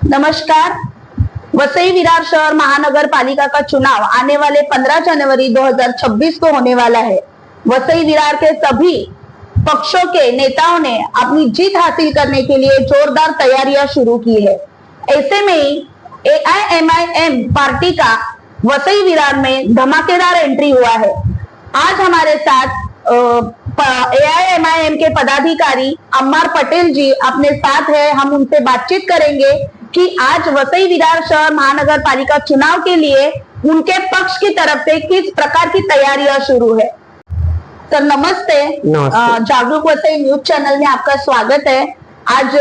नमस्कार। वसई विरार शहर महानगर पालिका का चुनाव आने वाले 15 जनवरी 2026 को होने वाला है। वसई विरार के सभी पक्षों के नेताओं ने अपनी जीत हासिल करने के लिए जोरदार तैयारियां शुरू की है। ऐसे में ही AIMIM पार्टी का वसई विरार में धमाकेदार एंट्री हुआ है। आज हमारे साथ AIMIM के पदाधिकारी अम्मार पटेल जी अपने साथ है। हम उनसे बातचीत करेंगे कि आज वसई विरार शहर महानगर पालिका चुनाव के लिए उनके पक्ष की तरफ से किस प्रकार की तैयारियां शुरू है। सर नमस्ते। जागरूक वसई न्यूज चैनल में आपका स्वागत है। आज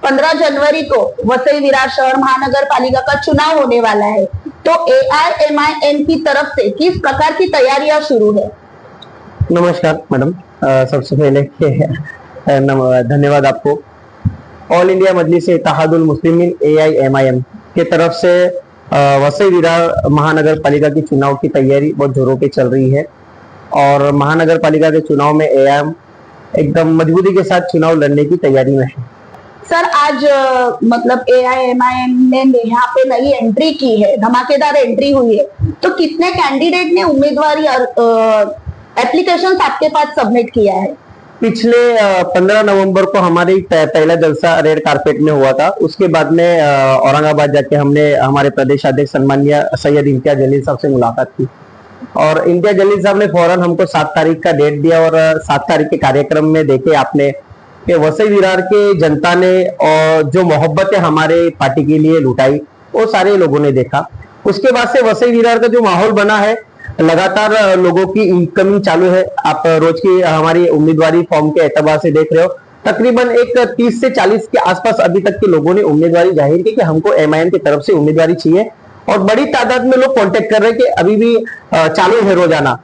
15 जनवरी को वसई विरार शहर महानगर पालिका का चुनाव होने वाला है, तो AIMIM की तरफ से किस प्रकार की तैयारियां शुरू है। नमस्कार मैडम, सबसे पहले धन्यवाद आपको। ऑल इंडिया मजलिस इत्तेहादुल मुस्लिमीन AIMIM के तरफ से वसई विरार महानगर पालिका की चुनाव की तैयारी बहुत जोरों पे चल रही है और महानगर पालिका के चुनाव में AIM एकदम मजबूती के साथ चुनाव लड़ने की तैयारी में है। सर आज मतलब AIMIM ने यहाँ पे नई एंट्री की है, धमाकेदार एंट्री हुई है, तो कितने कैंडिडेट ने उम्मीदवारी एप्लीकेशन आपके पास सबमिट किया है। पिछले 15 नवंबर को हमारी पहला जलसा रेड कारपेट में हुआ था। उसके बाद में औरंगाबाद जाके हमने हमारे प्रदेश अध्यक्ष सम्माननीय सैयद इम्तियाज जलील साहब से मुलाकात की और इम्तियाज जलील साहब ने फौरन हमको 7 तारीख का डेट दिया और 7 तारीख के कार्यक्रम में देखे आपने कि वसई विरार के जनता ने और जो मोहब्बत है हमारे पार्टी के लिए लुटाई वो सारे लोगों ने देखा। उसके बाद से वसई विरार का जो माहौल बना है, लगातार लोगों की इनकमिंग चालू है। आप रोज की हमारी उम्मीदवारी फॉर्म के एतबार से देख रहे हो, तकरीबन एक 30 से 40 के आसपास अभी तक के लोगों ने उम्मीदवारी जाहिर की कि हमको MIM की तरफ से उम्मीदवारी चाहिए और बड़ी तादाद में लोग कांटेक्ट कर रहे हैं कि अभी भी चालू है रोजाना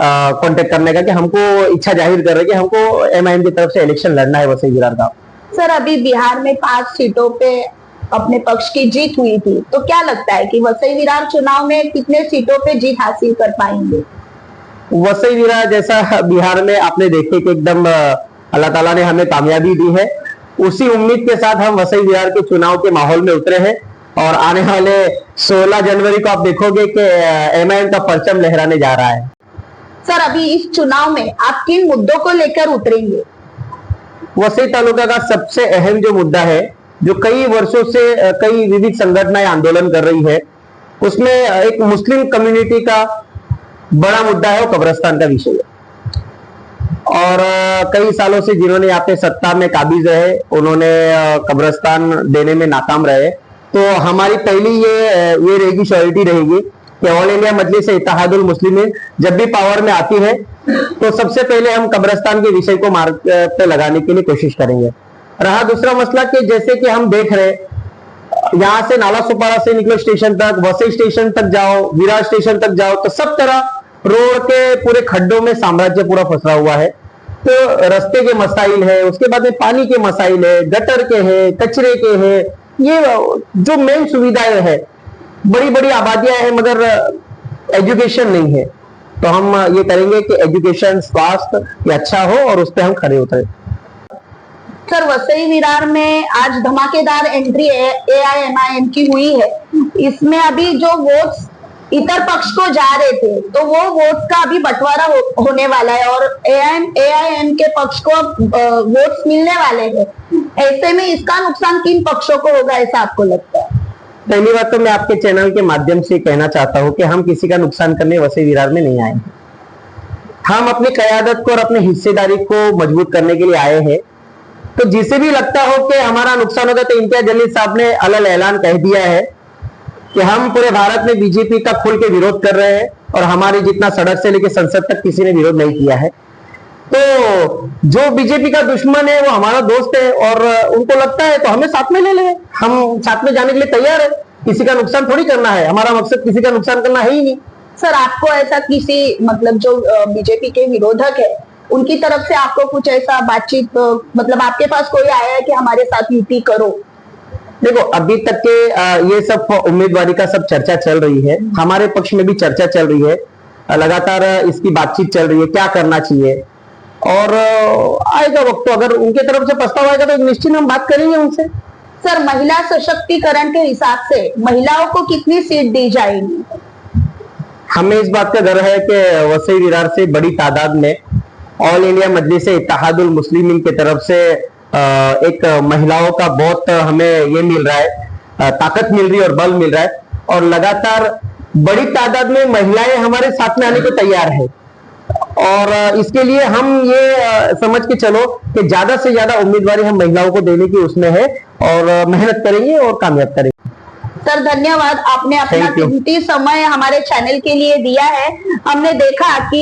कांटेक्ट करने का कि हमको इच्छा जाहिर कर रहे हैं कि हमको MIM की तरफ से इलेक्शन लड़ना है वसई विरार का। सर अभी बिहार में 5 सीटों पे अपने पक्ष की जीत हुई थी, तो क्या लगता है कि वसई विरार चुनाव में कितने सीटों पे जीत हासिल कर पाएंगे। वसई विरार जैसा बिहार में आपने देखे कि एकदम अल्लाह ताला ने हमें कामयाबी दी है, उसी उम्मीद के साथ हम वसई विरार के चुनाव के माहौल में उतरे हैं और आने वाले 16 जनवरी को आप देखोगे कि MIM का परचम लहराने जा रहा है। सर अभी इस चुनाव में आप किन मुद्दों को लेकर उतरेंगे। वसई तालुका का सबसे अहम जो मुद्दा है, जो कई वर्षों से कई विविध संगठनाएं आंदोलन कर रही है, उसमें एक मुस्लिम कम्युनिटी का बड़ा मुद्दा है, वो कब्रिस्तान का विषय है। और कई सालों से जिन्होंने यहाँ पे सत्ता में काबिज रहे, उन्होंने कब्रिस्तान देने में नाकाम रहे। तो हमारी पहली ये रहेगी, श्योरिटी रहेगी कि ऑल इंडिया मजलिस इत्तेहादुल मुस्लिमीन जब भी पावर में आती है तो सबसे पहले हम कब्रिस्तान के विषय को मार्ग पे लगाने के लिए कोशिश करेंगे। रहा दूसरा मसला कि जैसे कि हम देख रहे, यहाँ से नाला सुपारा से निकलो स्टेशन तक, वसई स्टेशन तक जाओ, विरार स्टेशन तक जाओ, तो सब तरह रोड के पूरे खड्डों में साम्राज्य पूरा फंसा हुआ है। तो रास्ते के मसाइल है, उसके बाद में पानी के मसाइल है, गटर के है, कचरे के है, ये जो मेन सुविधाएं है, बड़ी बड़ी आबादियां हैं मगर एजुकेशन नहीं है। तो हम ये करेंगे कि एजुकेशन स्वास्थ्य ये अच्छा हो और उस पर हम खड़े उतरे। सर वसई विरार में आज धमाकेदार एंट्री AIMIM की हुई है। इसमें अभी जो वोट्स इतर पक्ष को जा रहे थे, तो वो वोट्स का अभी बंटवारा होने वाला है और AIM के पक्ष को वोट्स मिलने वाले हैं। ऐसे में इसका नुकसान किन पक्षों को होगा, ऐसा आपको लगता है। पहली बात तो मैं आपके चैनल के माध्यम से कहना चाहता हूं कि हम किसी का नुकसान करने वसई विरार में नहीं आए हैं। हम अपनी क़यादत को और अपनी हिस्सेदारी को मजबूत करने के लिए आए हैं। तो जिसे भी लगता हो कि हमारा नुकसान होगा, तो इम्तियाज जलील साहब ने अलग ऐलान कह दिया है कि हम पूरे भारत में बीजेपी का खुल के विरोध कर रहे हैं और हमारे जितना सड़क से लेकर संसद तक किसी ने विरोध नहीं किया है। तो जो बीजेपी का दुश्मन है वो हमारा दोस्त है और उनको लगता है तो हमें साथ में ले लें। हम साथ में जाने के लिए तैयार है, किसी का नुकसान थोड़ी करना है, हमारा मकसद किसी का नुकसान करना है ही नहीं। सर आपको ऐसा किसी मतलब जो बीजेपी के विरोधक है उनकी तरफ से आपको कुछ ऐसा बातचीत मतलब आपके पास कोई आया है कि हमारे साथ युति करो। देखो अभी तक के ये सब उम्मीदवारी का सब चर्चा चल रही है, हमारे पक्ष में भी चर्चा चल रही है, लगातार इसकी बातचीत चल रही है क्या करना चाहिए और आएगा वक्त, तो अगर उनके तरफ से प्रस्ताव आएगा तो निश्चित हम बात करेंगे उनसे। सर, महिला सशक्तिकरण के हिसाब से महिलाओं को कितनी सीट दी जाएगी? हमें इस बात का गर्व है कि वसई विरार से बड़ी तादाद में ऑल इंडिया मजलिस इत्तेहादुल मुस्लिमीन की तरफ से एक महिलाओं का बहुत हमें ये मिल रहा है, ताकत मिल रही है और बल मिल रहा है, और लगातार बड़ी तादाद में महिलाएं हमारे साथ में आने को तैयार है। और इसके लिए हम ये समझ के चलो कि ज्यादा से ज्यादा उम्मीदवारी हम महिलाओं को देने की उसमें है, और मेहनत करेंगे और कामयाब करेंगे। सर धन्यवाद, आपने अपना Thank you. कीमती समय हमारे चैनल के लिए दिया है। हमने देखा कि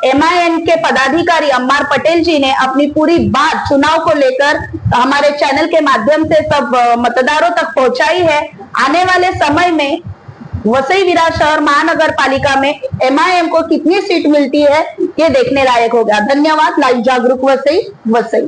MIN के पदाधिकारी अम्मार पटेल जी ने अपनी पूरी बात चुनाव को लेकर हमारे चैनल के माध्यम से सब मतदारों तक पहुंचाई है। आने वाले समय में वसई विरार शहर महानगर पालिका में MIM को कितनी सीट मिलती है, ये देखने लायक होगा। धन्यवाद। लाइव जागरूक वसई।